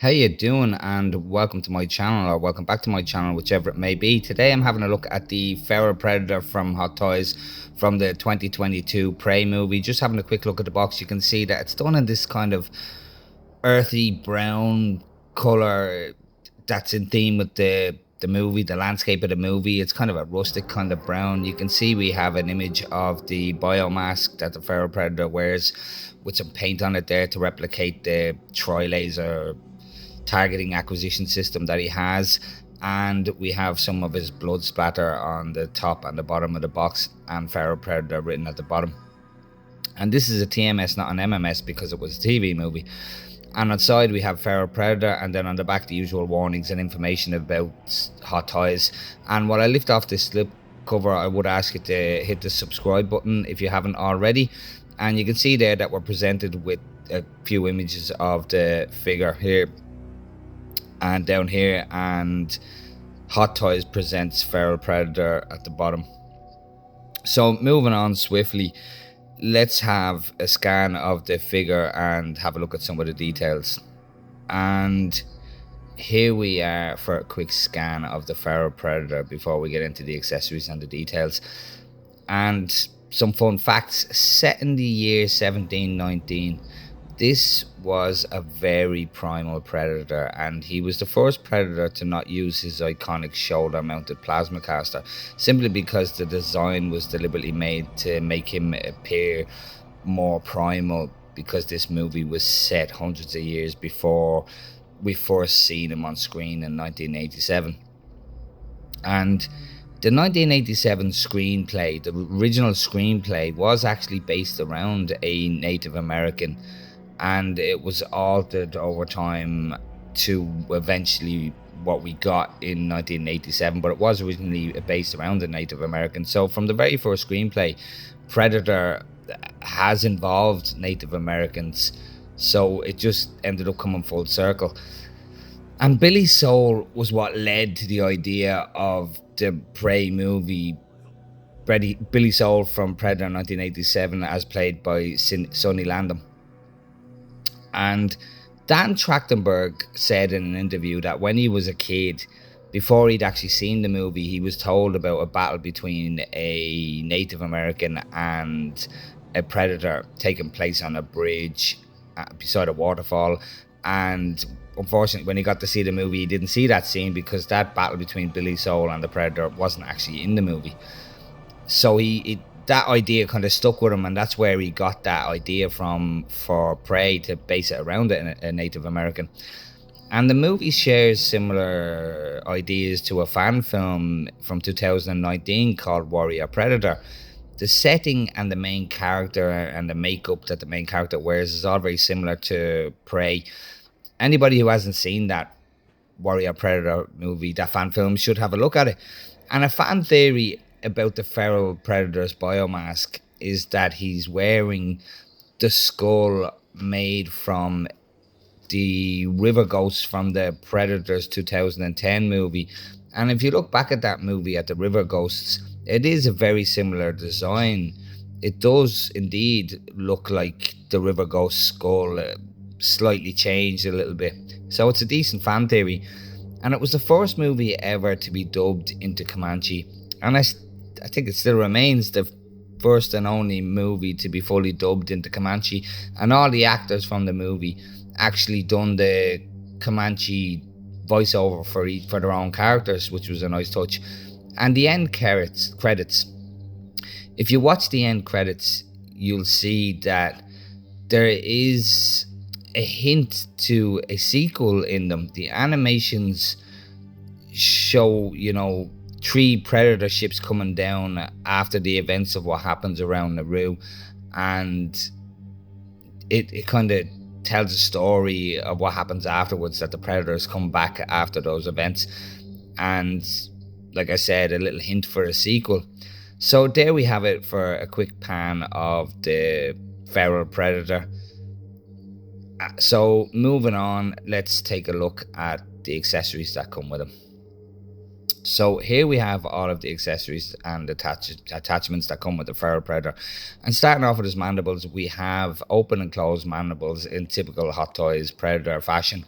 How you doing, and welcome to my channel, or welcome back to my channel, whichever it may be. Today I'm having a look at the Feral Predator from Hot Toys from the 2022 Prey movie. Just having a quick look at the box, you can see that it's done in this kind of earthy brown color that's in theme with the movie, the landscape of the movie. It's kind of a rustic kind of brown. You can see we have an image of the biomask that the Feral Predator wears with some paint on it there to replicate the tri-laser targeting acquisition system that he has. And we have some of his blood splatter on the top and the bottom of the box, and Feral Predator written at the bottom. And this is a TMS, not an MMS, because it was a TV movie. And on the side we have Feral Predator, and then on the back the usual warnings and information about Hot Toys. And while I lift off this slip cover, I would ask you to hit the subscribe button if you haven't already. And you can see there that we're presented with a few images of the figure here and down here, and Hot Toys presents Feral Predator at the bottom. So moving on swiftly, let's have a scan of the figure and have a look at some of the details. And here we are for a quick scan of the Feral Predator before we get into the accessories and the details. And some fun facts: set in the year 1719, this was a very primal predator, and he was the first predator to not use his iconic shoulder-mounted plasma caster, simply because the design was deliberately made to make him appear more primal, because this movie was set hundreds of years before we first seen him on screen in 1987. And the 1987 screenplay, the original screenplay, was actually based around a Native American, and it was altered over time to eventually what we got in 1987, but it was originally based around the Native American. So from the very first screenplay, Predator has involved Native Americans, so it just ended up coming full circle. And Billy Soul was what led to the idea of the Prey movie. Billy Soul from Predator 1987, as played by Sonny Landham. And Dan Trachtenberg said in an interview that when he was a kid, before he'd actually seen the movie, he was told about a battle between a Native American and a predator taking place on a bridge beside a waterfall. And unfortunately, when he got to see the movie, he didn't see that scene, because that battle between Billy Soul and the predator wasn't actually in the movie. So that idea kind of stuck with him, and that's where he got that idea from for Prey, to base it around a Native American. And the movie shares similar ideas to a fan film from 2019 called Warrior Predator. The setting and the main character and the makeup that the main character wears is all very similar to Prey. Anybody who hasn't seen that Warrior Predator movie, that fan film, should have a look at it. And a fan theory about the Feral Predator's biomask is that he's wearing the skull made from the river ghosts from the Predators 2010 movie. And if you look back at that movie, at the river ghosts, it is a very similar design. It does indeed look like the river ghost skull, slightly changed a little bit. So it's a decent fan theory. And it was the first movie ever to be dubbed into Comanche, and I think it still remains the first and only movie to be fully dubbed into Comanche. And all the actors from the movie actually done the Comanche voiceover for their own characters, which was a nice touch. And the end credits, if you watch the end credits, you'll see that there is a hint to a sequel in them. The animations show, 3 predator ships coming down after the events of what happens around Nauru, and it kind of tells a story of what happens afterwards, that the predators come back after those events, and like I said, a little hint for a sequel. So there we have it for a quick pan of the Feral Predator. So moving on, let's take a look at the accessories that come with him. So here we have all of the accessories and attachments that come with the Feral Predator. And starting off with his mandibles, we have open and closed mandibles in typical Hot Toys Predator fashion.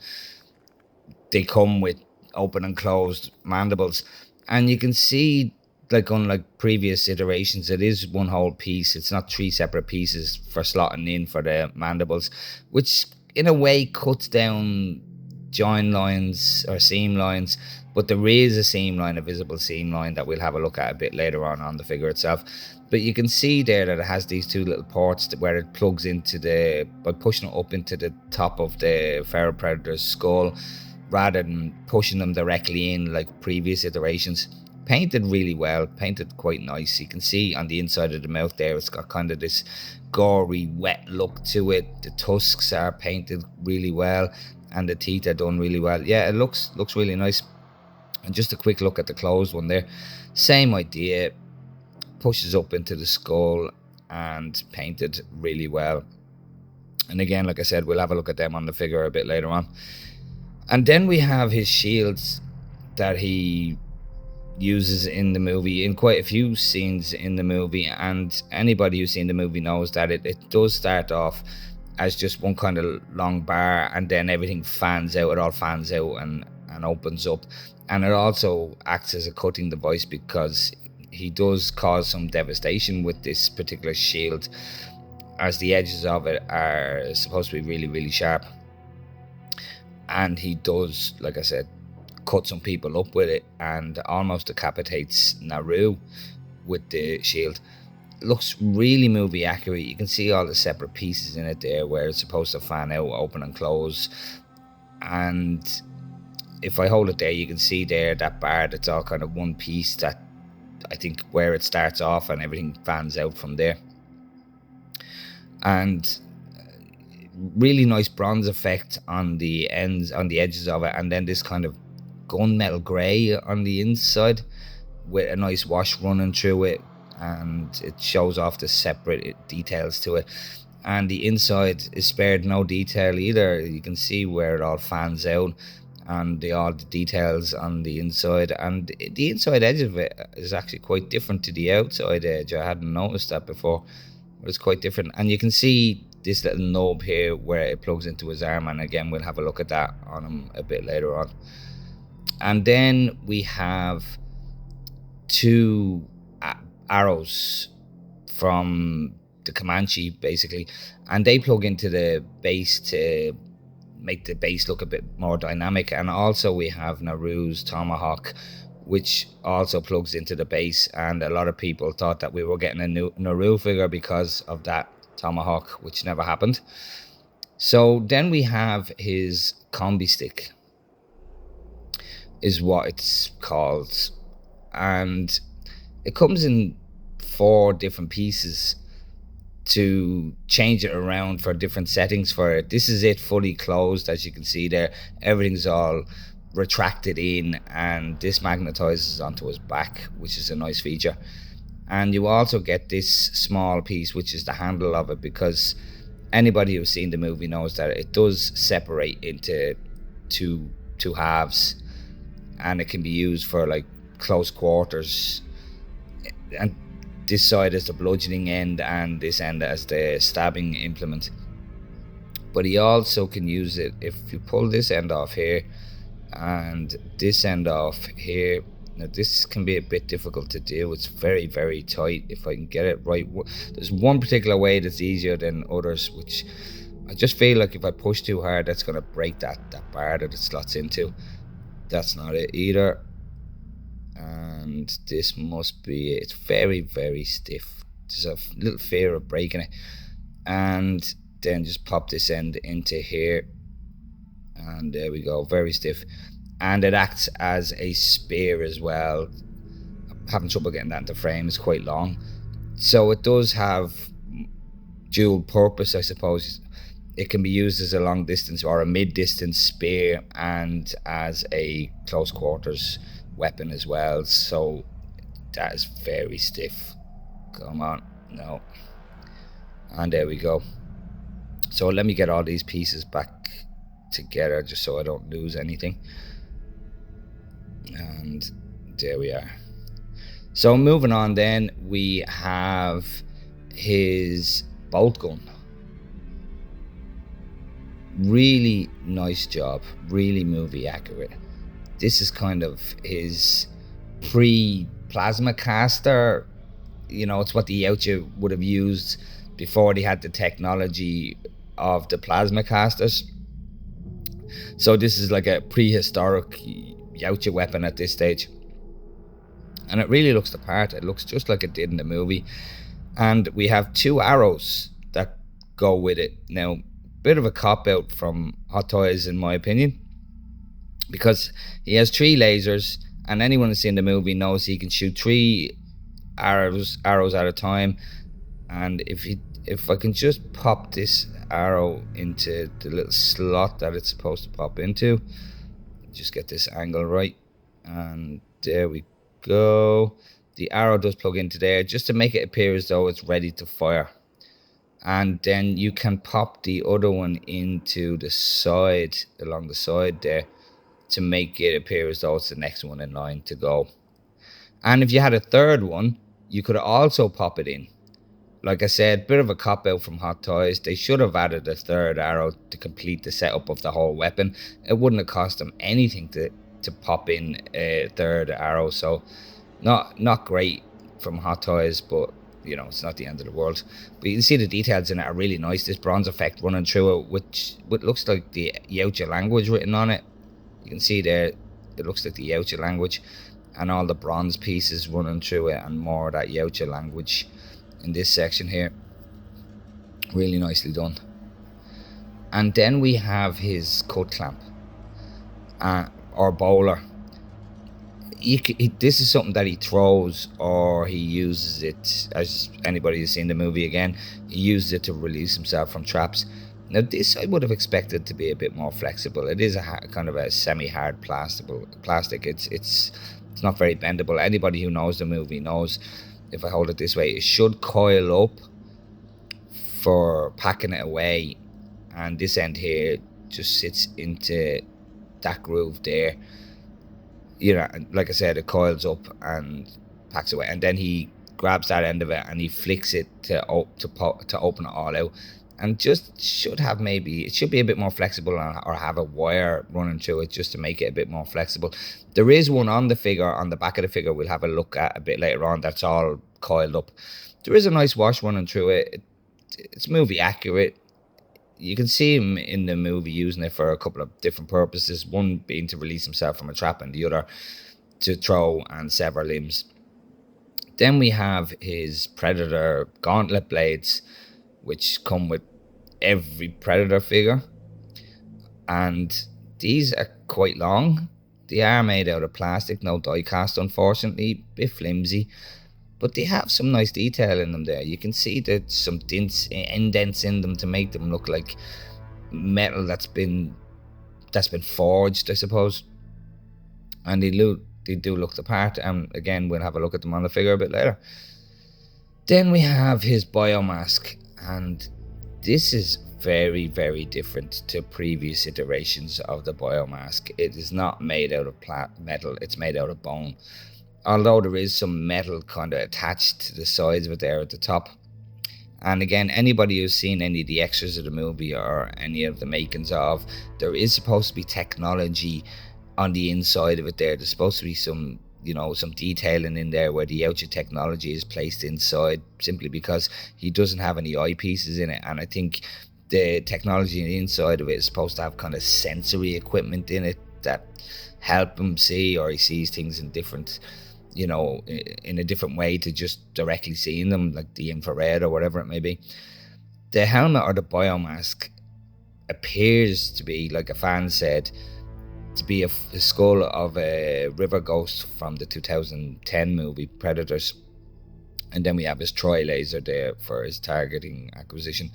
they come with open and closed mandibles, and you can see, like, unlike previous iterations, it is one whole piece. It's not three separate pieces for slotting in for the mandibles, which in a way cuts down join lines or seam lines. But there is a seam line, a visible seam line, that we'll have a look at a bit later on the figure itself. But you can see there that it has these two little ports where it plugs into by pushing it up into the top of the feral predator's skull, rather than pushing them directly in like previous iterations. Painted really well, painted quite nice. You can see on the inside of the mouth there, it's got kind of this gory, wet look to it. The tusks are painted really well, and the teeth are done really well. Yeah, it looks really nice. And just a quick look at the closed one there. Same idea, pushes up into the skull and painted really well. And again, like I said, we'll have a look at them on the figure a bit later on. And then we have his shields that he uses in the movie in quite a few scenes in the movie. And anybody who's seen the movie knows that it does start off as just one kind of long bar, and then everything fans out. It all fans out and opens up. And it also acts as a cutting device, because he does cause some devastation with this particular shield, as the edges of it are supposed to be really, really sharp. And he does, like I said, cut some people up with it and almost decapitates Naru with the shield. It looks really movie accurate. You can see all the separate pieces in it there where it's supposed to fan out, open and close. And if I hold it there, you can see there that bar that's all kind of one piece, that I think where it starts off and everything fans out from there. And really nice bronze effect on the ends, on the edges of it, and then this kind of gunmetal grey on the inside with a nice wash running through it, and it shows off the separate details to it. And the inside is spared no detail either. You can see where it all fans out, and all the details on the inside, and the inside edge of it is actually quite different to the outside edge. I hadn't noticed that before, but it's quite different. And you can see this little knob here where it plugs into his arm, and again we'll have a look at that on him a bit later on. And then we have two arrows from the Comanche basically, and they plug into the base to make the base look a bit more dynamic. And also we have Naru's tomahawk, which also plugs into the base, and a lot of people thought that we were getting a new Naru figure because of that tomahawk, which never happened. So then we have his combi-stick, is what it's called, and it comes in 4 different pieces to change it around for different settings for it. This is it fully closed, as you can see there. Everything's all retracted in, and this magnetizes onto his back, which is a nice feature. And you also get this small piece, which is the handle of it, because anybody who's seen the movie knows that it does separate into two halves, and it can be used for like close quarters. And this side is the bludgeoning end, and this end as the stabbing implement. But he also can use it if you pull this end off here and this end off here. Now this can be a bit difficult to do. It's very, very tight. If I can get it right, there's one particular way that's easier than others, which I just feel like if I push too hard, that's going to break that bar that it slots into. That's not it either. And this must be it. It's very, very stiff. There's a little fear of breaking it. And then just pop this end into here, and there we go, very stiff. And it acts as a spear as well. I'm having trouble getting that into frame, it's quite long. So it does have dual purpose, I suppose. It can be used as a long distance or a mid distance spear, and as a close quarters weapon as well. So that is very stiff. Come on, no. And there we go. So let me get all these pieces back together just so I don't lose anything. And there we are. So moving on then, we have his bolt gun. Really nice job, really movie accurate. This is kind of his pre-plasma caster. It's what the Yautja would have used before they had the technology of the plasma casters. So this is like a prehistoric Yautja weapon at this stage. And it really looks the part. It looks just like it did in the movie. And we have 2 arrows that go with it. Now, bit of a cop-out from Hot Toys, in my opinion, because he has 3 lasers, and anyone who's seen the movie knows he can shoot 3 arrows at a time. And if I can just pop this arrow into the little slot that it's supposed to pop into, just get this angle right, and there we go. The arrow does plug into there just to make it appear as though it's ready to fire. And then you can pop the other one into the side, along the side there, to make it appear as though it's the next one in line to go. And if you had a third one, you could also pop it in. Like I said, bit of a cop-out from Hot Toys. They should have added a third arrow to complete the setup of the whole weapon. It wouldn't have cost them anything to pop in a third arrow. So not great from Hot Toys, but it's not the end of the world. But you can see the details in it are really nice. This bronze effect running through it, which looks like the Yautja language written on it. You can see there, it looks like the Yautja language, and all the bronze pieces running through it, and more of that Yautja language in this section here. Really nicely done. And then we have his cut clamp, or bowler. This is something that he throws, or he uses it, as anybody who's seen the movie again, he uses it to release himself from traps. Now this I would have expected to be a bit more flexible. It is a kind of a semi-hard plastic. It's not very bendable. Anybody who knows the movie knows, if I hold it this way, it should coil up for packing it away, and this end here just sits into that groove there. Like I said, it coils up and packs away, and then he grabs that end of it and he flicks it to open it all out. And just should be a bit more flexible, or have a wire running through it just to make it a bit more flexible. There is one on the figure, on the back of the figure, we'll have a look at a bit later on, that's all coiled up. There is a nice wash running through it. It's movie accurate. You can see him in the movie using it for a couple of different purposes, one being to release himself from a trap, and the other to throw and sever limbs. Then we have his Predator gauntlet blades, which come with every Predator figure, and these are quite long. They are made out of plastic, no die cast, unfortunately, a bit flimsy, but they have some nice detail in them there. You can see that some indents in them to make them look like metal that's been forged, I suppose. And they do look the part, and again, we'll have a look at them on the figure a bit later. Then we have his biomask, and this is very, very different to previous iterations of the biomask. It is not made out of metal, it's made out of bone. Although there is some metal kind of attached to the sides of it there at the top. And again, anybody who's seen any of the extras of the movie or any of the makings of, there is supposed to be technology on the inside of it there. There's supposed to be some detailing in there where the Yautja technology is placed inside, simply because he doesn't have any eyepieces in it. And I think the technology on the inside of it is supposed to have kind of sensory equipment in it that help him see, or he sees things in different, in a different way to just directly seeing them, like the infrared or whatever it may be. The helmet, or the biomask, appears to be, like a fan said, to be a skull of a river ghost from the 2010 movie Predators. And then we have his Troy laser there for his targeting acquisition.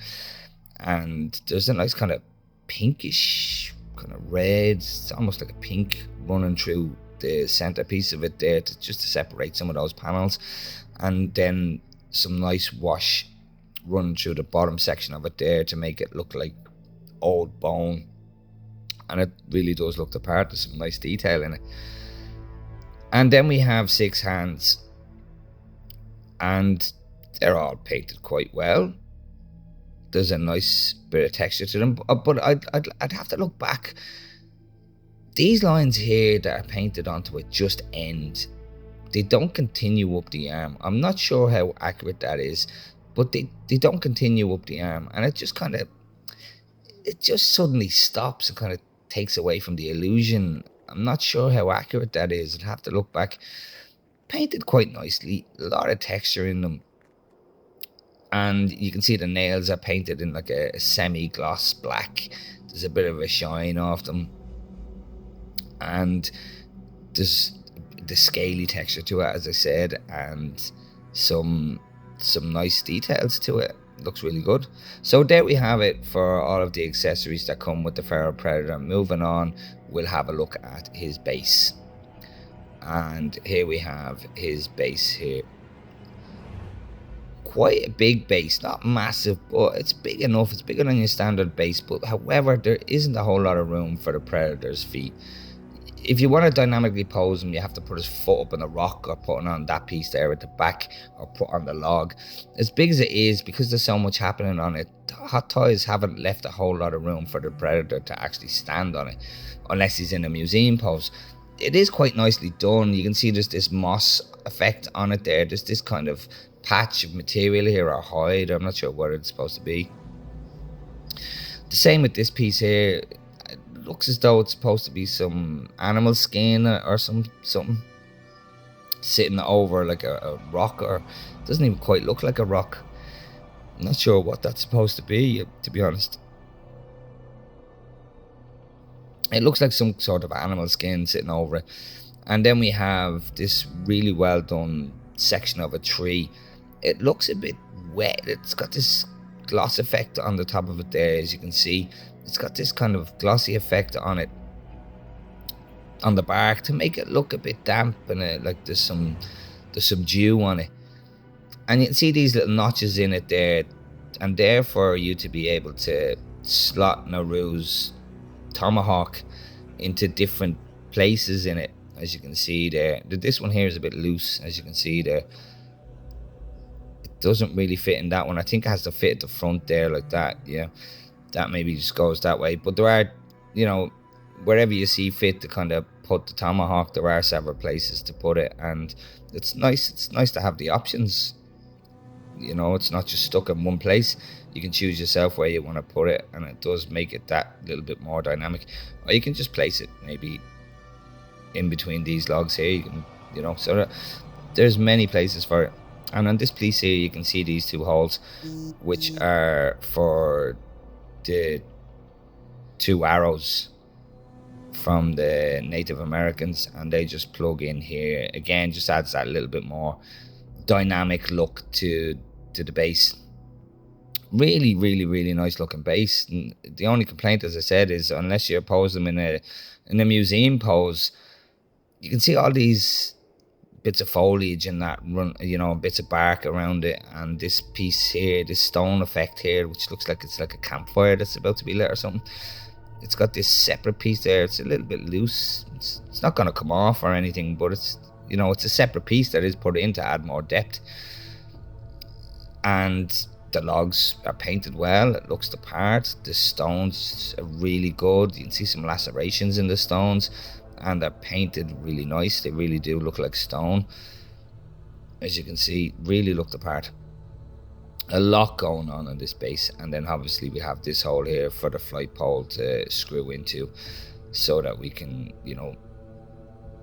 And there's a nice kind of pinkish, kind of red, it's almost like a pink running through the centerpiece of it there, just to separate some of those panels. And then some nice wash running through the bottom section of it there to make it look like old bone. And it really does look the part. There's some nice detail in it. And then we have 6 hands, and they're all painted quite well. there's a nice bit of texture to them. But I'd have to look back. These lines here that are painted onto it just end. They don't continue up the arm. I'm not sure how accurate that is, but they don't continue up the arm, and it just suddenly stops and kind of takes away from the illusion. I'm not sure how accurate that is. I'd have to look back. Painted quite nicely, a lot of texture in them, and you can see the nails are painted in like a semi-gloss black. There's a bit of a shine off them, and there's the scaly texture to it, as I said, and some nice details to it. Looks really good. So there we have it for all of the accessories that come with the Feral Predator. Moving on, we'll have a look at his base. And here we have his base here. Quite a big base, not massive, but it's big enough. It's bigger than your standard base, but however, there isn't a whole lot of room for the Predator's feet. If you want to dynamically pose him, you have to put his foot up on the rock, or put on that piece there at the back, or put on the log. As big as it is, because there's so much happening on it, Hot Toys haven't left a whole lot of room for the Predator to actually stand on it, unless he's in a museum pose. It is quite nicely done. You can see there's this moss effect on it there. There's this kind of patch of material here, or hide. I'm not sure what it's supposed to be. The same with this piece here. Looks as though it's supposed to be some animal skin or something sitting over like a rock, or it doesn't even quite look like a rock. I'm not sure what that's supposed to be, to be honest. It looks like some sort of animal skin sitting over it. And then we have this really well done section of a tree. It looks a bit wet. It's got this gloss effect on the top of it there, as you can see. It's got this kind of glossy effect on it, on the bark, to make it look a bit damp, and like there's some dew on it. And you can see these little notches in it there, and there for you to be able to slot Naru's tomahawk into different places in it, as you can see there. This one here is a bit loose, as you can see there. It doesn't really fit in that one. I think it has to fit at the front there like that. Yeah, that maybe just goes that way. But there are, wherever you see fit to kind of put the tomahawk, there are several places to put it, and it's nice. It's nice to have the options. It's not just stuck in one place. You can choose yourself where you want to put it, and it does make it that little bit more dynamic. Or you can just place it maybe in between these logs here. You can, so there's many places for it. And on this piece here, you can see these two holes, which are for the two arrows from the Native Americans, and they just plug in here. Again, just adds that little bit more dynamic look to the base. Really, really, really nice looking base. And the only complaint, as I said, is unless you pose them in a museum pose, you can see all these bits of foliage and that run, bits of bark around it, and this piece here, this stone effect here, which looks like it's like a campfire that's about to be lit or something. It's got this separate piece there. It's a little bit loose. It's not going to come off or anything, but it's a separate piece that is put in to add more depth. And the logs are painted well. It looks the part. The stones are really good. You can see some lacerations in the stones, and they're painted really nice. They really do look like stone, as you can see. Really look the part. A lot going on this base. And then obviously we have this hole here for the flight pole to screw into, so that we can,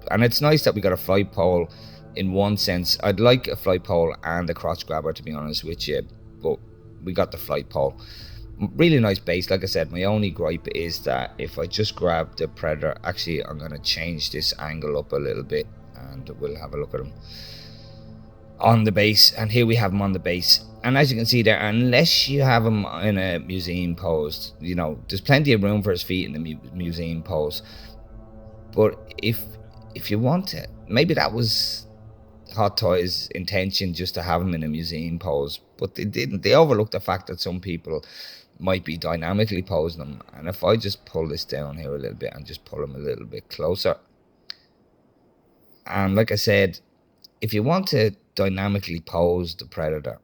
and it's nice that we got a flight pole. In one sense, I'd like a flight pole and a crotch grabber, to be honest with you, but we got the flight pole. Really nice base. Like I said, my only gripe is that if I just grab the Predator, actually I'm going to change this angle up a little bit, and we'll have a look at him on the base. And here we have him on the base, and as you can see there, unless you have him in a museum pose, there's plenty of room for his feet in the museum pose. But if you want it, maybe that was Hot Toys' intention, just to have him in a museum pose, but they didn't. They overlooked the fact that some people might be dynamically posing them. And if I just pull this down here a little bit and just pull him a little bit closer, and like I said, if you want to dynamically pose the Predator,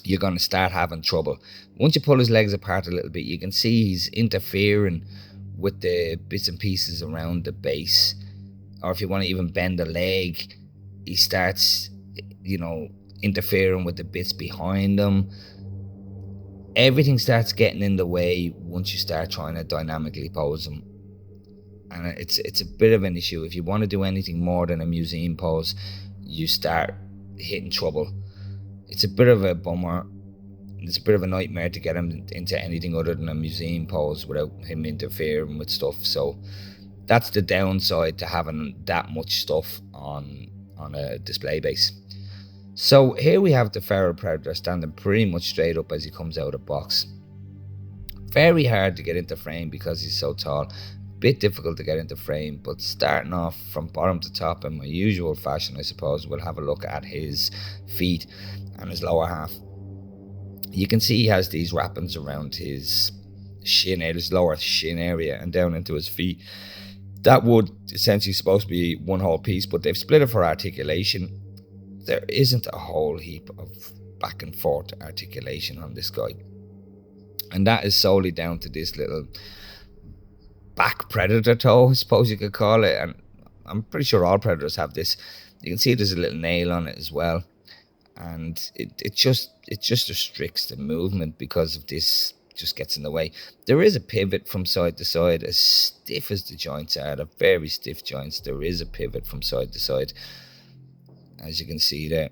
you're going to start having trouble. Once you pull his legs apart a little bit, you can see he's interfering with the bits and pieces around the base. Or if you want to even bend the leg, he starts, interfering with the bits behind him. Everything starts getting in the way once you start trying to dynamically pose him. And it's a bit of an issue. If you want to do anything more than a museum pose, you start hitting trouble. It's a bit of a bummer. It's a bit of a nightmare to get him into anything other than a museum pose without him interfering with stuff. So that's the downside to having that much stuff on a display base. So here we have the feral predator standing pretty much straight up as he comes out of the box. Very hard to get into frame because he's so tall. Bit difficult to get into frame, but starting off from bottom to top in my usual fashion, I suppose, we'll have a look at his feet and his lower half. You can see he has these wrappings around his shin area, his lower shin area, and down into his feet. That would essentially supposed to be one whole piece, but they've split it for articulation. There isn't a whole heap of back and forth articulation on this guy, and that is solely down to this little back predator toe, I suppose you could call it. And I'm pretty sure all predators have this. You can see there's a little nail on it as well, and it just restricts the movement because of this. Just gets in the way. There is a pivot from side to side, as stiff as the joints are. They're very stiff joints. There is a pivot from side to side, as you can see there,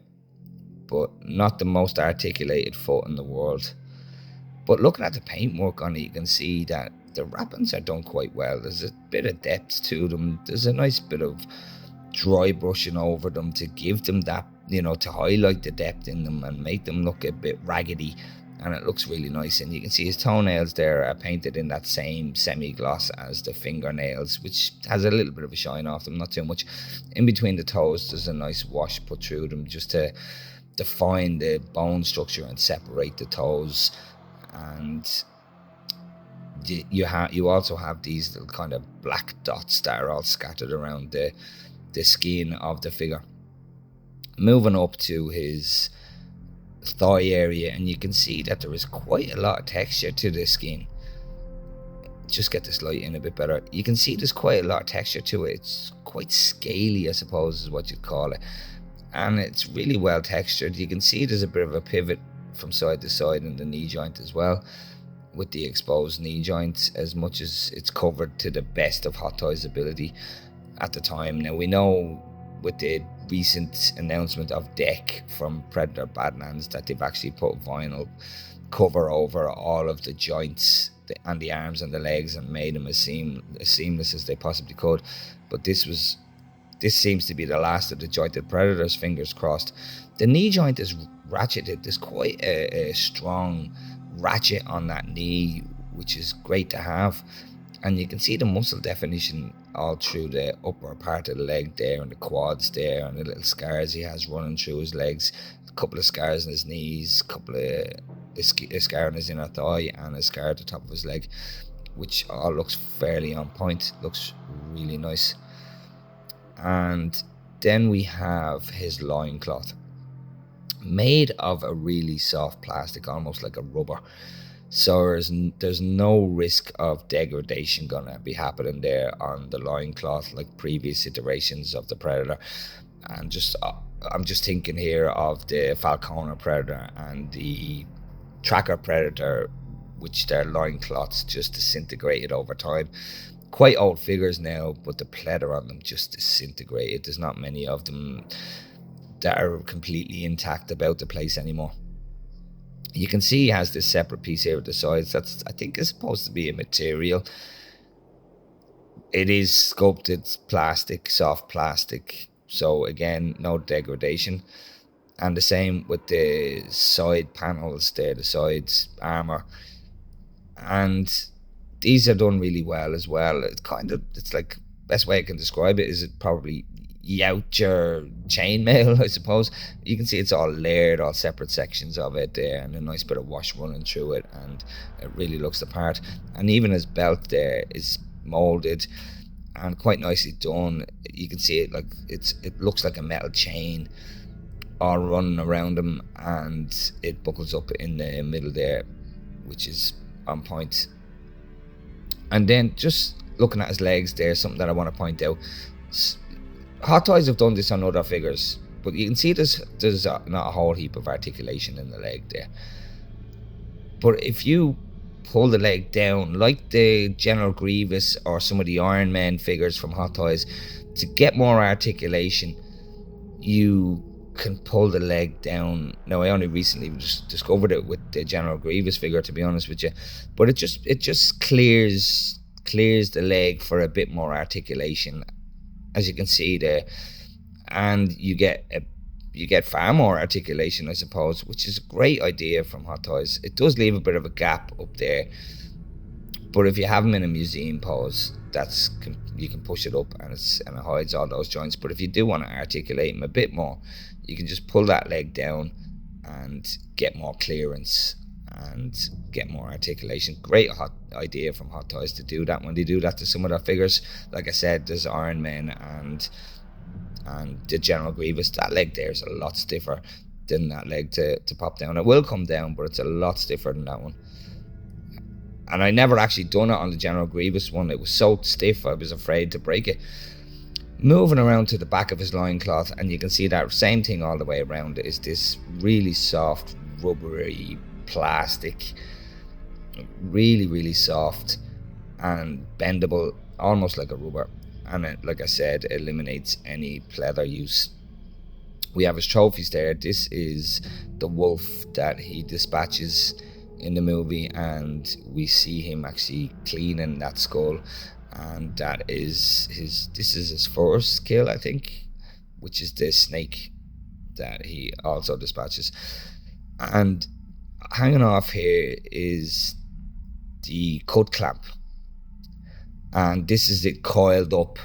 but not the most articulated foot in the world. But looking at the paintwork on it, you can see that the wrappings are done quite well. There's a bit of depth to them. There's a nice bit of dry brushing over them to give them that, to highlight the depth in them and make them look a bit raggedy. And it looks really nice. And you can see his toenails there are painted in that same semi-gloss as the fingernails, which has a little bit of a shine off them, not too much. In between the toes, there's a nice wash put through them just to define the bone structure and separate the toes. And you also have these little kind of black dots that are all scattered around the skin of the figure. Moving up to his thigh area, and you can see that there is quite a lot of texture to the skin. Just get this light in a bit better. You can see there's quite a lot of texture to it. It's quite scaly, I suppose is what you'd call it, and it's really well textured. You can see there's a bit of a pivot from side to side in the knee joint as well, with the exposed knee joint, as much as it's covered to the best of Hot Toys' ability at the time. Now we know with the recent announcement of Deck from Predator Badlands that they've actually put vinyl cover over all of the joints and the arms and the legs and made them as seamless as they possibly could. But this seems to be the last of the jointed predators, fingers crossed. The knee joint is ratcheted. There's quite a strong ratchet on that knee, which is great to have. And you can see the muscle definition all through the upper part of the leg there, and the quads there, and the little scars he has running through his legs. A couple of scars on his knees, a scar on his inner thigh, and a scar at the top of his leg, which all looks fairly on point. Looks really nice. And then we have his loincloth, made of a really soft plastic, almost like a rubber. So there's no risk of degradation gonna be happening there on the loincloth like previous iterations of the Predator. And I'm just thinking here of the Falconer Predator and the Tracker Predator, which their loincloths just disintegrated over time. Quite old figures now, but the pleather on them just disintegrated. There's not many of them that are completely intact about the place anymore. You can see he has this separate piece here at the sides that's, I think, is supposed to be a material. It is sculpted plastic, soft plastic, so again, no degradation. And the same with the side panels there, the sides armor. And these are done really well as well. It's like, best way I can describe it is it probably Yautja chainmail, I suppose. You can see it's all layered, all separate sections of it there, and a nice bit of wash running through it, and it really looks the part. And even his belt there is molded and quite nicely done. You can see it like it looks like a metal chain, all running around him, and it buckles up in the middle there, which is on point. And then just looking at his legs there, something that I want to point out. Hot Toys have done this on other figures, but you can see there's not a whole heap of articulation in the leg there. But if you pull the leg down, like the General Grievous or some of the Iron Man figures from Hot Toys, to get more articulation, you can pull the leg down. Now, I only recently just discovered it with the General Grievous figure, to be honest with you, but it just clears the leg for a bit more articulation, as you can see there, and you get far more articulation, I suppose, which is a great idea from Hot Toys. It does leave a bit of a gap up there, but if you have them in a museum pose, you can push it up and it hides all those joints. But if you do want to articulate them a bit more, you can just pull that leg down and get more clearance and get more articulation. Great idea from Hot Toys to do that when they do that to some of their figures. Like I said, there's Iron Man and the General Grievous. That leg there is a lot stiffer than that leg to pop down. It will come down, but it's a lot stiffer than that one. And I never actually done it on the General Grievous one. It was so stiff I was afraid to break it. Moving around to the back of his loincloth, and you can see that same thing all the way around, is this really soft, rubbery plastic. Really, really soft and bendable, almost like a rubber. And it, like I said, eliminates any pleather use. We have his trophies there. This is the wolf that he dispatches in the movie, and we see him actually cleaning that skull, and this is his first kill, I think, which is the snake that he also dispatches. And hanging off here is the cut clamp, and this is it coiled up,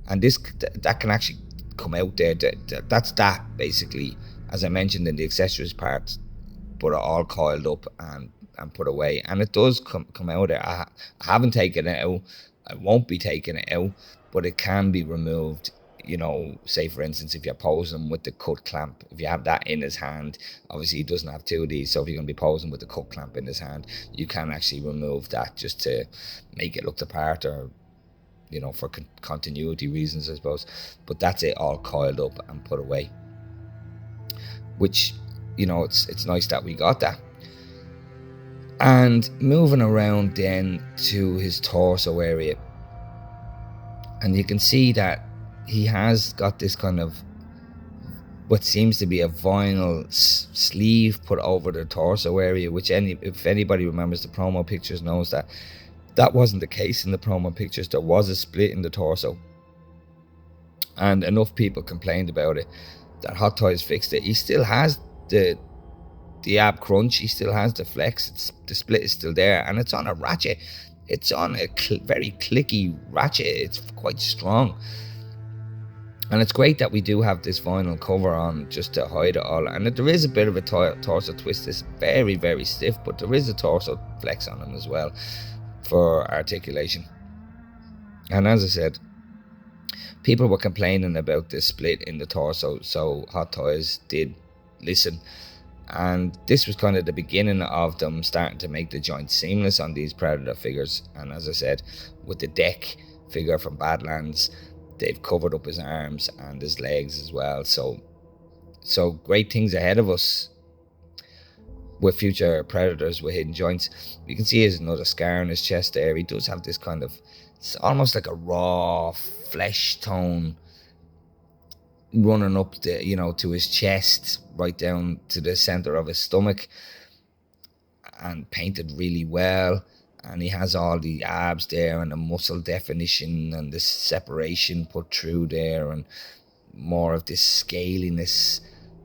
and that can actually come out there. That's that basically, as I mentioned in the accessories part, but all coiled up and put away, and it does come out there. I haven't taken it out, I won't be taking it out, but it can be removed. You know, say for instance, if you're posing with the cut clamp, if you have that in his hand, obviously he doesn't have two of these, so if you're going to be posing with the cut clamp in his hand, you can actually remove that just to make it look the part, or you know, for continuity reasons, I suppose. But that's it, all coiled up and put away, which, you know, it's nice that we got that. And moving around then to his torso area, and you can see that he has got this kind of what seems to be a vinyl sleeve put over the torso area, which if anybody remembers the promo pictures knows that wasn't the case in the promo pictures. There was a split in the torso, and enough people complained about it that Hot Toys fixed it. He still has the ab crunch, he still has the flex, the split is still there, and it's on a ratchet. It's on a very clicky ratchet. It's quite strong, and it's great that we do have this vinyl cover on just to hide it all. And there is a bit of a torso twist. It's very, very stiff, but there is a torso flex on him as well for articulation. And as I said, people were complaining about this split in the torso, so Hot Toys did listen, and this was kind of the beginning of them starting to make the joint seamless on these Predator figures. And as I said, with the deck figure from Badlands, they've covered up his arms and his legs as well, so great things ahead of us with future Predators with hidden joints. You can see there's another scar on his chest there. He does have this kind of, it's almost like a raw flesh tone running up the, you know, to his chest, right down to the center of his stomach, and painted really well. And he has all the abs there and the muscle definition and this separation put through there, and more of this scaliness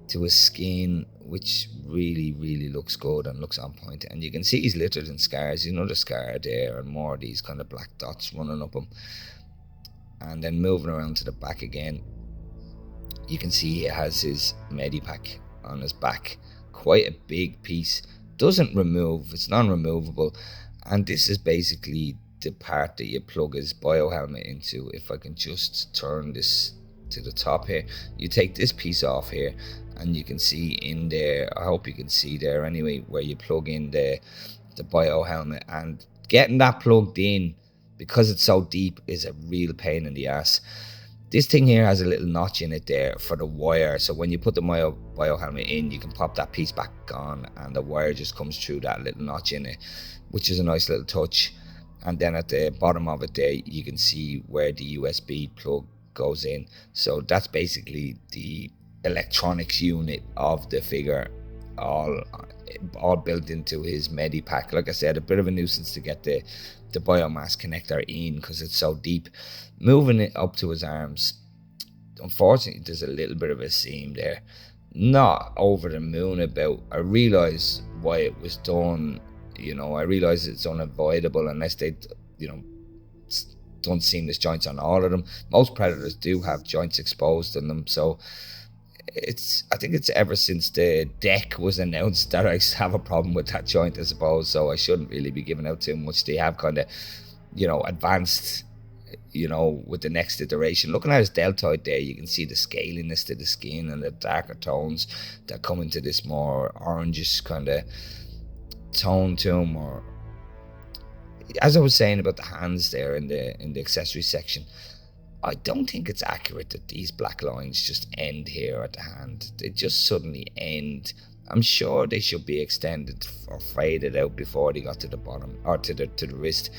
to his skin, which really, really looks good and looks on point. And you can see he's littered in scars. There's another scar there and more of these kind of black dots running up him. And then moving around to the back again, you can see he has his medipack on his back. Quite a big piece. Doesn't remove, it's non-removable. And this is basically the part that you plug his biohelmet into. If I can just turn this to the top here, you take this piece off here, and you can see in there, I hope you can see there anyway, where you plug in the bio helmet, and getting that plugged in, because it's so deep, is a real pain in the ass. This thing here has a little notch in it there for the wire, so when you put the bio helmet in, you can pop that piece back on and the wire just comes through that little notch in it, which is a nice little touch. And then at the bottom of it there, you can see where the USB plug goes in. So that's basically the electronics unit of the figure, all built into his medi pack. Like I said, a bit of a nuisance to get the biomass connector in because it's so deep. Moving it up to his arms, unfortunately there's a little bit of a seam there. Not over the moon about. I realise why it was done. I realise it's unavoidable unless they done seamless joints on all of them. Most predators do have joints exposed in them, so I think it's ever since the deck was announced that I have a problem with that joint, I suppose. So I shouldn't really be giving out too much. They have kind of advanced with the next iteration. Looking at his deltoid there, you can see the scaliness to the skin and the darker tones that come into this more orangish kind of tone to him. Or as I was saying about the hands there in the accessory section, I don't think it's accurate that these black lines just end here at the hand. They just suddenly end. I'm sure they should be extended or faded out before they got to the bottom or to the wrist.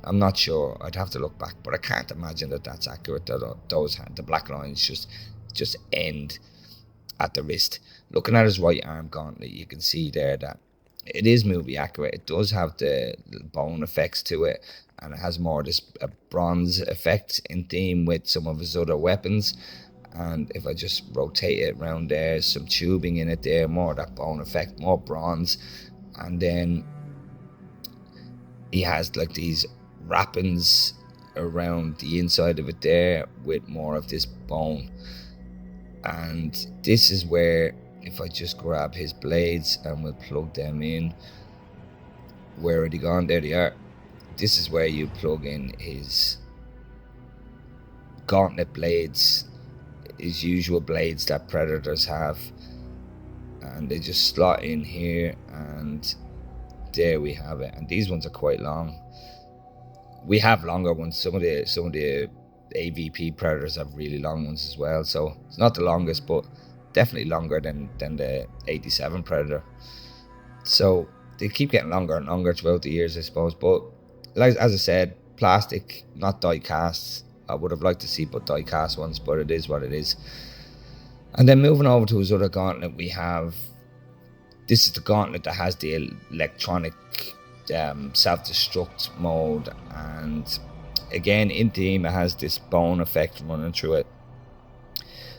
I'm not sure. I'd have to look back, but I can't imagine that that's accurate. That the black lines just end at the wrist. Looking at his right arm gauntlet, you can see there that it is movie accurate. It does have the bone effects to it, and it has more this bronze effect in theme with some of his other weapons. And if I just rotate it around there, some tubing in it there, more of that bone effect, more bronze. And then he has like these wrappings around the inside of it there with more of this bone. And this is where, if I just grab his blades and we'll plug them in, where are they gone? There they are. This is where you plug in his gauntlet blades, his usual blades that predators have, and they just slot in here, and there we have it. And these ones are quite long. We have longer ones. Some of the AVP predators have really long ones as well, so it's not the longest, but definitely longer than the 87 predator. So they keep getting longer and longer throughout the years, I suppose. But like as I said, plastic, not die casts. I would have liked to see but die cast ones, but it is what it is. And then moving over to his other gauntlet, we have, this is the gauntlet that has the electronic self-destruct mode, and again in theme it has this bone effect running through it.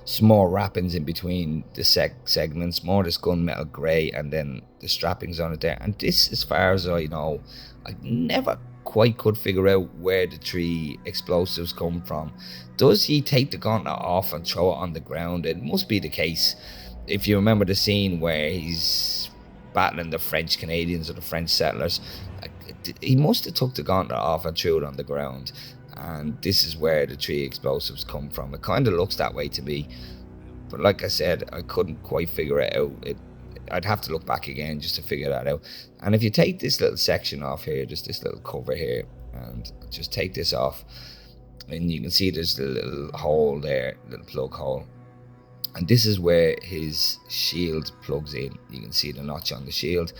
Some more wrappings in between the segments, more this gunmetal grey, and then the strappings on it there. And this, as far as I know, I never quite could figure out where the 3 explosives come from. Does he take the gauntlet off and throw it on the ground? It must be the case. If you remember the scene where he's battling the French Canadians or the French settlers, he must have took the gauntlet off and threw it on the ground. And this is where the 3 explosives come from. It kind of looks that way to me, but like I said, I couldn't quite figure it out. I'd have to look back again just to figure that out. And if you take this little section off here, just this little cover here, and just take this off, and you can see there's a little hole there, little plug hole, and this is where his shield plugs in. You can see the notch on the shield,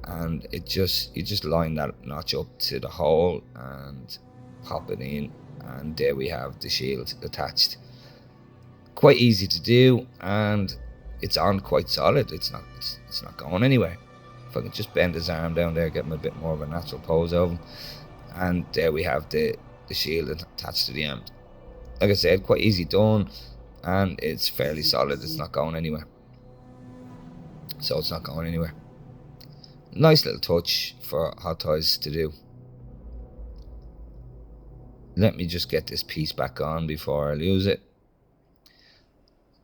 and you just line that notch up to the hole and pop it in, and there we have the shield attached. Quite easy to do, and it's on quite solid. It's not going anywhere. If I can just bend his arm down there, get him a bit more of a natural pose of him, and there we have the shield attached to the arm. Like I said, quite easy done, and it's fairly solid. It's not going anywhere. So it's not going anywhere. Nice little touch for Hot Toys to do. Let me just get this piece back on before I lose it.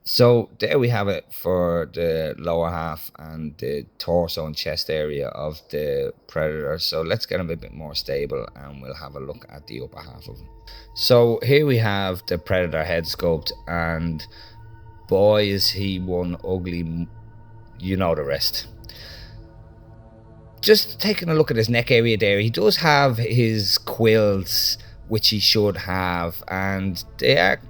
So there we have it for the lower half and the torso and chest area of the Predator. So let's get him a bit more stable and we'll have a look at the upper half of him. So here we have the Predator head sculpt, and boy is he one ugly, you know the rest. Just taking a look at his neck area there, he does have his quills, which he should have, and they are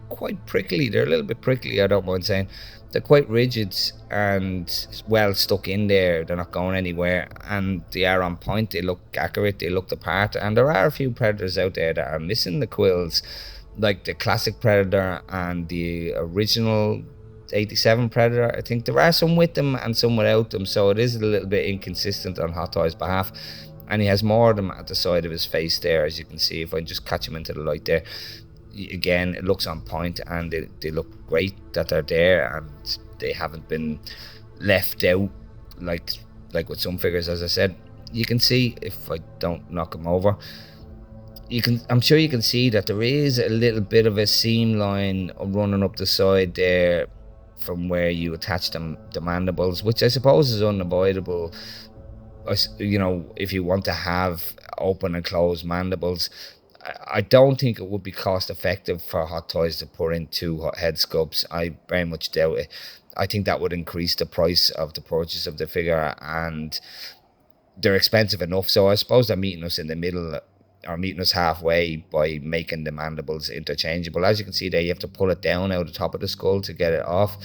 quite prickly. They're a little bit prickly, I don't mind saying. They're quite rigid and well stuck in there. They're not going anywhere, and they are on point. They look accurate, they look the part, and there are a few predators out there that are missing the quills, like the classic predator and the original 87 predator. I think there are some with them and some without them, so it is a little bit inconsistent on Hot Toys' behalf. And he has more of them at the side of his face there, as you can see. If I just catch him into the light there, again, it looks on point, and they look great that they're there, and they haven't been left out like with some figures. As I said, you can see, if I don't knock them over, I'm sure you can see that there is a little bit of a seam line running up the side there from where you attach them, the mandibles, which I suppose is unavoidable, you know, if you want to have open and closed mandibles. I don't think it would be cost effective for Hot Toys to put in two head sculpts. I very much doubt it. I think that would increase the price of the purchase of the figure, and they're expensive enough. So I suppose they're meeting us in the middle, or meeting us halfway, by making the mandibles interchangeable. As you can see there, you have to pull it down out of the top of the skull to get it off,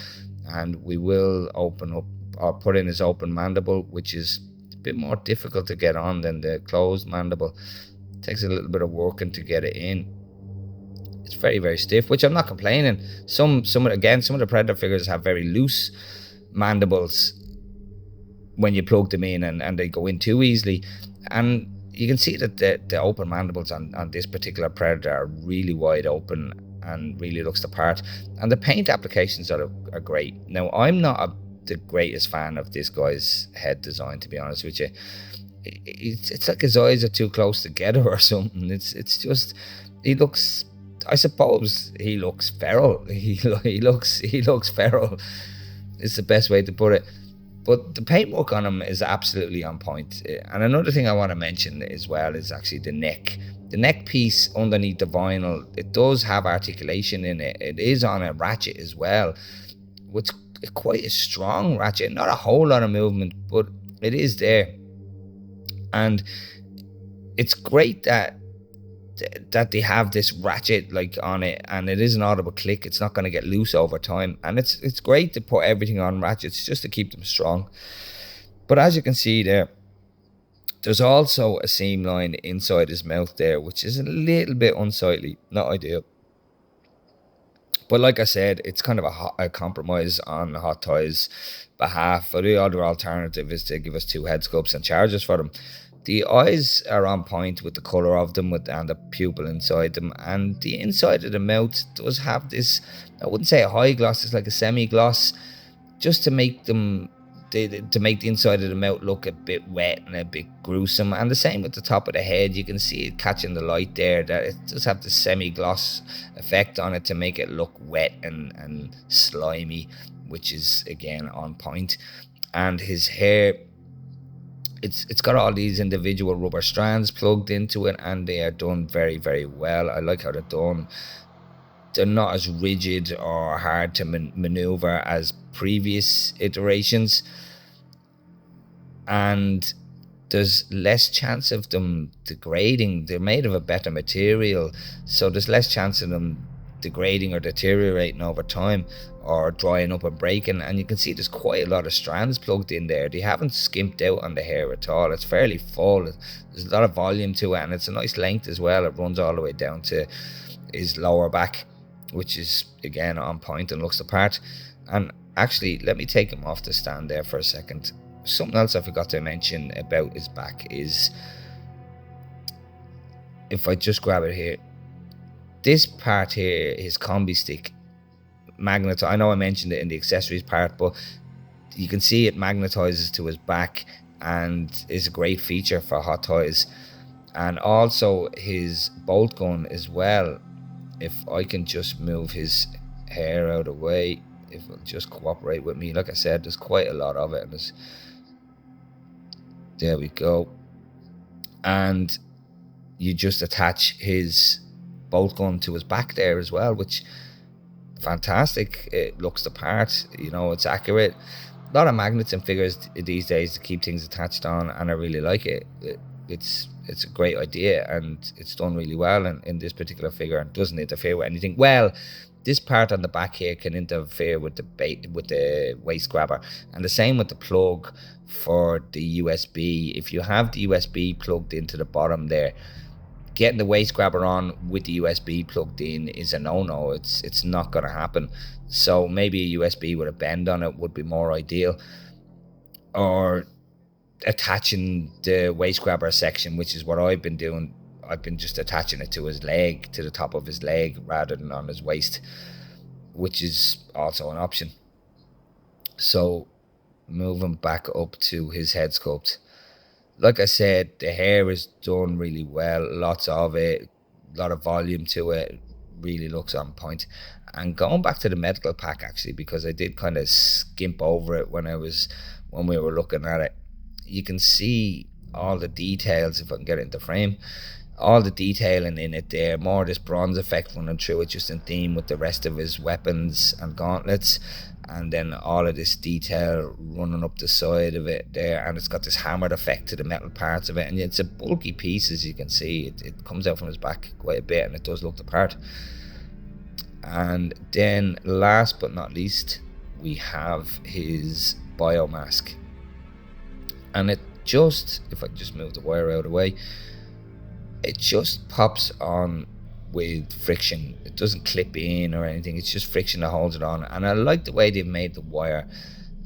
and we will open up or put in his open mandible, which is a bit more difficult to get on than the closed mandible. It takes a little bit of working to get it in. It's very, very stiff, which I'm not complaining. Some of the Predator figures have very loose mandibles when you plug them in, and they go in too easily. And you can see that the open mandibles on this particular Predator are really wide open and really looks the part. And the paint applications are great. Now, I'm not the greatest fan of this guy's head design, to be honest with you. It's like his eyes are too close together or something. It's just, he looks, I suppose he looks feral. He looks feral. It's the best way to put it. But the paintwork on him is absolutely on point. And another thing I want to mention as well is actually the neck. The neck piece underneath the vinyl, it does have articulation in it. It is on a ratchet as well, which is quite a strong ratchet. Not a whole lot of movement, but it is there. And it's great that they have this ratchet like on it, and it is an audible click. It's not going to get loose over time, and it's great to put everything on ratchets just to keep them strong. But as you can see there's also a seam line inside his mouth there, which is a little bit unsightly, not ideal. But like I said, it's kind of a compromise on Hot Toys' behalf. For the other alternative is to give us two head sculpts and charge us for them. The eyes are on point with the colour of them, and the pupil inside them, and the inside of the mouth does have this, I wouldn't say a high gloss, it's like a semi-gloss, just to make them, to make the inside of the mouth look a bit wet and a bit gruesome. And the same with the top of the head, you can see it catching the light there, that it does have the semi-gloss effect on it to make it look wet and slimy, which is again on point. And his hair, it's got all these individual rubber strands plugged into it, and they are done very, very well. I like how they're done. They're not as rigid or hard to maneuver as previous iterations, and there's less chance of them degrading. They're made of a better material, so there's less chance of them degrading or deteriorating over time, or drying up and breaking. And you can see there's quite a lot of strands plugged in there. They haven't skimped out on the hair at all. It's fairly full. There's a lot of volume to it, and it's a nice length as well. It runs all the way down to his lower back, which is again on point and looks the part. And actually, let me take him off the stand there for a second. Something else I forgot to mention about his back is, if I just grab it here, this part here, his combi-stick, I know I mentioned it in the accessories part, but you can see it magnetizes to his back and is a great feature for Hot Toys. And also his bolt gun as well. If I can just move his hair out of the way, if it'll just cooperate with me. Like I said, there's quite a lot of it. There we go. And you just attach his bolt gun to his back there as well, which fantastic. It looks the part, it's accurate. A lot of magnets and figures these days to keep things attached on, and I really like it. It's a great idea, and it's done really well in this particular figure, and doesn't interfere with anything. Well, this part on the back here can interfere with the waist grabber, and the same with the plug for the USB. If you have the USB plugged into the bottom there, getting the waist grabber on with the USB plugged in is a no-no. It's not going to happen. So maybe a USB with a bend on it would be more ideal, or attaching the waist grabber section, which is what I've been doing. I've been just attaching it to his leg, to the top of his leg, rather than on his waist, which is also an option. So moving back up to his head sculpt, like I said, the hair is done really well, lots of it, a lot of volume to it, really looks on point. And going back to the medical pack, actually, because I did kind of skimp over it when we were looking at it, you can see all the details, if I can get it into frame, all the detailing in it there, more this bronze effect running through it, just in theme with the rest of his weapons and gauntlets, and then all of this detail running up the side of it there, and it's got this hammered effect to the metal parts of it, and it's a bulky piece, as you can see. It comes out from his back quite a bit, and it does look the part. And then last but not least, we have his biomask, and it just, if I just move the wire out of the way, it just pops on with friction. It doesn't clip in or anything, it's just friction that holds it on. And I like the way they've made the wire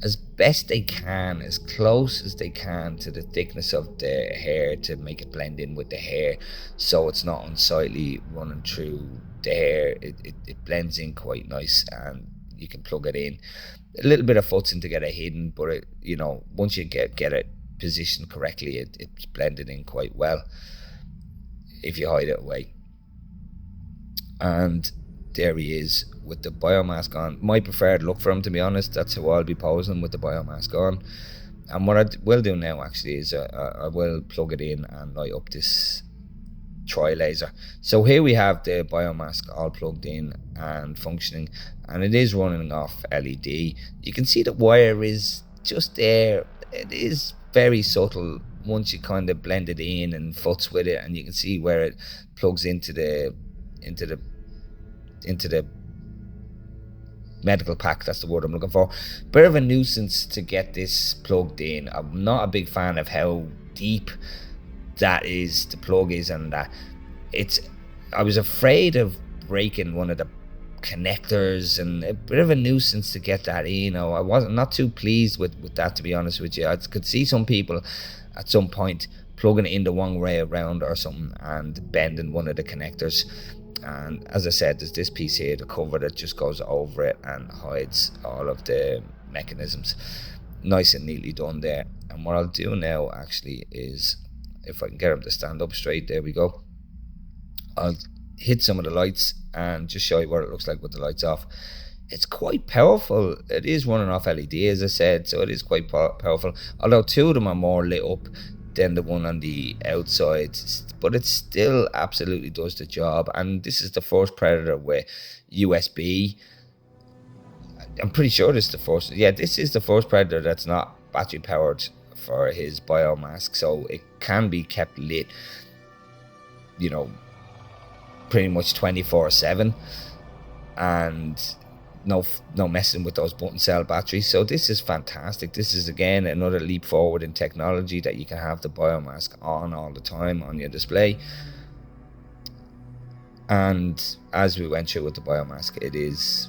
as best they can, as close as they can to the thickness of the hair, to make it blend in with the hair, so it's not unsightly running through the hair. It blends in quite nice, and you can plug it in. A little bit of futzing to get it hidden, but once you get it positioned correctly, it's blended in quite well if you hide it away. And there he is with the biomask on. My preferred look for him, to be honest. That's how I'll be posing, with the biomask on. And what I will do now, actually, is I will plug it in and light up this tri-laser. So here we have the biomask all plugged in and functioning, and it is running off LED. You can see the wire is just there. It is very subtle once you kind of blend it in and futz with it, and you can see where it plugs into the medical pack. That's the word I'm looking for. Bit of a nuisance to get this plugged in. I'm not a big fan of how deep the plug is, and that I was afraid of breaking one of the connectors, and a bit of a nuisance to get that in. I wasn't not too pleased with that, to be honest with you. I could see some people at some point plugging it in the wrong way around or something and bending one of the connectors. And as I said, there's this piece here, the cover, that just goes over it and hides all of the mechanisms. Nice and neatly done there. And what I'll do now, actually, is, if I can get him to stand up straight, there we go, I'll hit some of the lights and just show you what it looks like with the lights off. It's quite powerful. It is running off LED, as I said, so it is quite powerful, although two of them are more lit up than the one on the outside, but it still absolutely does the job. And this is the first Predator with USB. I'm pretty sure this is the first. Yeah, this is the first Predator that's not battery powered for his biomask, so it can be kept lit, pretty much 24/7, and no messing with those button cell batteries. So this is fantastic. This is, again, another leap forward in technology, that you can have the biomask on all the time on your display. And as we went through with the biomask, it is,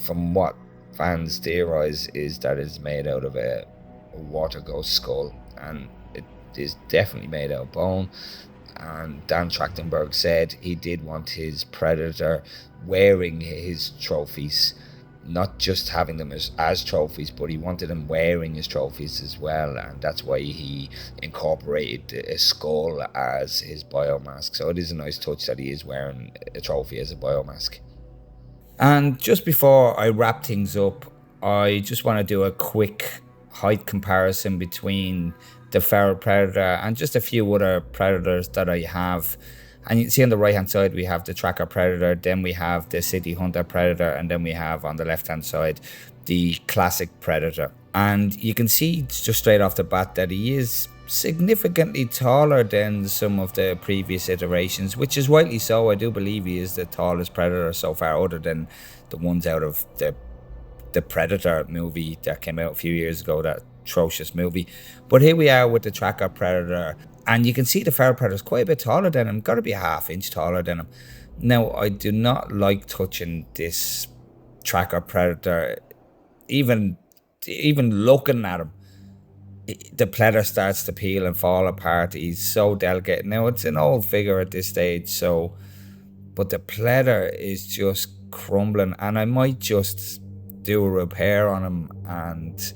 from what fans theorize, is that it's made out of a water ghost skull, and it is definitely made out of bone. And Dan Trachtenberg said he did want his Predator wearing his trophies, not just having them as trophies, but he wanted him wearing his trophies as well, and that's why he incorporated a skull as his biomask. So it is a nice touch that he is wearing a trophy as a biomask. And just before I wrap things up, I just want to do a quick height comparison between the feral predator and just a few other predators that I have. And you can see on the right hand side we have the tracker predator, then we have the city hunter predator, and then we have on the left hand side the classic predator. And you can see just straight off the bat that he is significantly taller than some of the previous iterations, which is rightly so. I do believe he is the tallest predator so far, other than the ones out of the Predator movie that came out a few years ago, that atrocious movie. But here we are with the tracker predator, and you can see the feral predator is quite a bit taller than him, got to be a half-inch taller than him. Now, I do not like touching this tracker predator. Even looking at him, the pleather starts to peel and fall apart. He's so delicate. Now, it's an old figure at this stage, so, but the pleather is just crumbling, and I might just do a repair on him and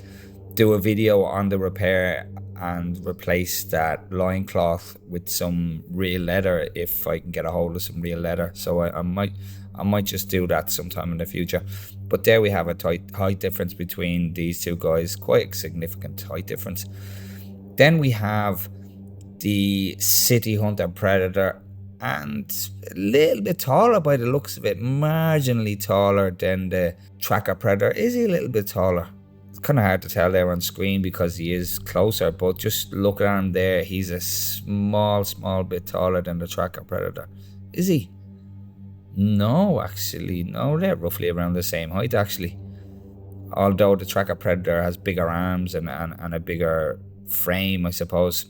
do a video on the repair and replace that loincloth with some real leather if I can get a hold of some real leather. So I might just do that sometime in the future. But there we have a height difference between these two guys, quite a significant height difference. Then we have the city hunter predator, and a little bit taller by the looks of it, marginally taller than the tracker predator. Is he a little bit taller? It's kind of hard to tell there on screen because he is closer, but just looking at him there, he's a small bit taller than the tracker predator. Is he? No, actually, no, they're roughly around the same height, actually. Although the tracker predator has bigger arms and a bigger frame, I suppose.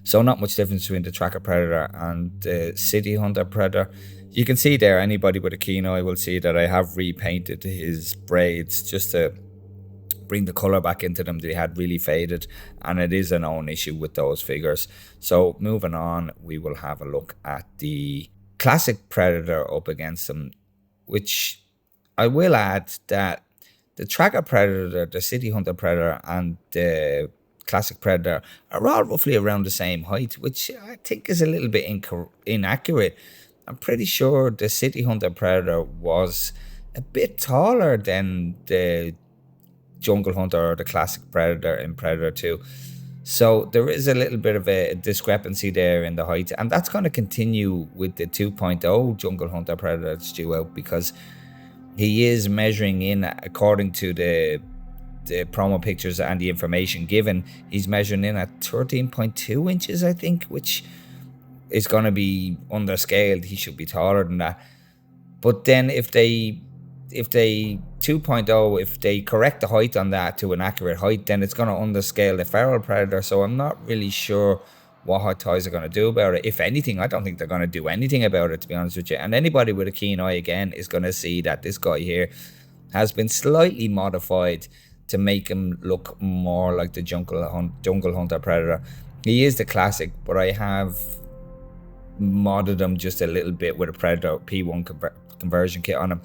So not much difference between the tracker predator and the city hunter predator. You can see there, anybody with a keen eye will see that I have repainted his braids just to bring the colour back into them. They had really faded, and it is a known issue with those figures. So moving on, we will have a look at the classic predator up against them, which I will add that the tracker predator, the city hunter predator, and the classic predator are all roughly around the same height, which I think is a little bit inaccurate. I'm pretty sure the city hunter predator was a bit taller than the jungle hunter or the classic predator in Predator 2. So there is a little bit of a discrepancy there in the height, and that's going to continue with the 2.0 jungle hunter predator that's due out, because he is measuring in, according to the promo pictures and the information given, he's measuring in at 13.2 inches, I think, which is going to be underscaled. He should be taller than that. But then if they 2.0, if they correct the height on that to an accurate height, then it's going to underscale the feral predator. So I'm not really sure what Hot Toys are going to do about it. If anything, I don't think they're going to do anything about it, to be honest with you. And anybody with a keen eye, again, is going to see that this guy here has been slightly modified to make him look more like the jungle hunter predator. He is the classic, but I have modded him just a little bit with a Predator P1 conversion kit on him,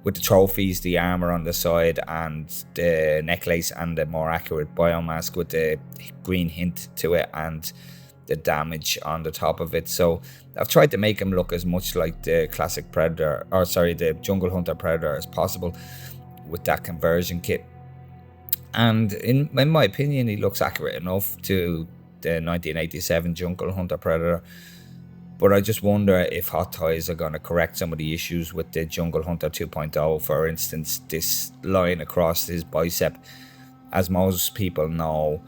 with the trophies, the armor on the side, and the necklace, and the more accurate biomask with the green hint to it, and the damage on the top of it. So I've tried to make him look as much like the classic predator, or sorry, the jungle hunter predator as possible with that conversion kit. And in my opinion, he looks accurate enough to the 1987 jungle hunter predator. But I just wonder if Hot Toys are going to correct some of the issues with the Jungle Hunter 2.0. For instance, this line across his bicep. As most people know,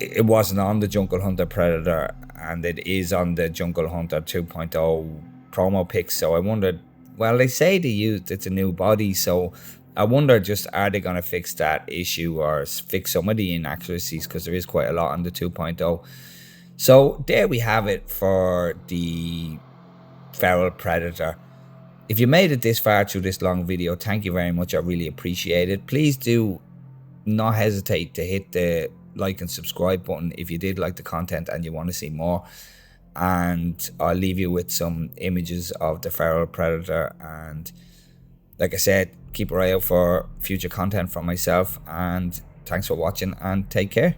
it wasn't on the Jungle Hunter Predator, and it is on the Jungle Hunter 2.0 promo pics. So I wondered, well, they say it's a new body, so I wonder, just are they going to fix that issue or fix some of the inaccuracies, because there is quite a lot on the 2.0. So there we have it for the feral predator. If you made it this far through this long video, thank you very much. I really appreciate it. Please do not hesitate to hit the like and subscribe button if you did like the content and you want to see more. And I'll leave you with some images of the feral predator. And like I said, keep an eye out for future content from myself. And thanks for watching, and take care.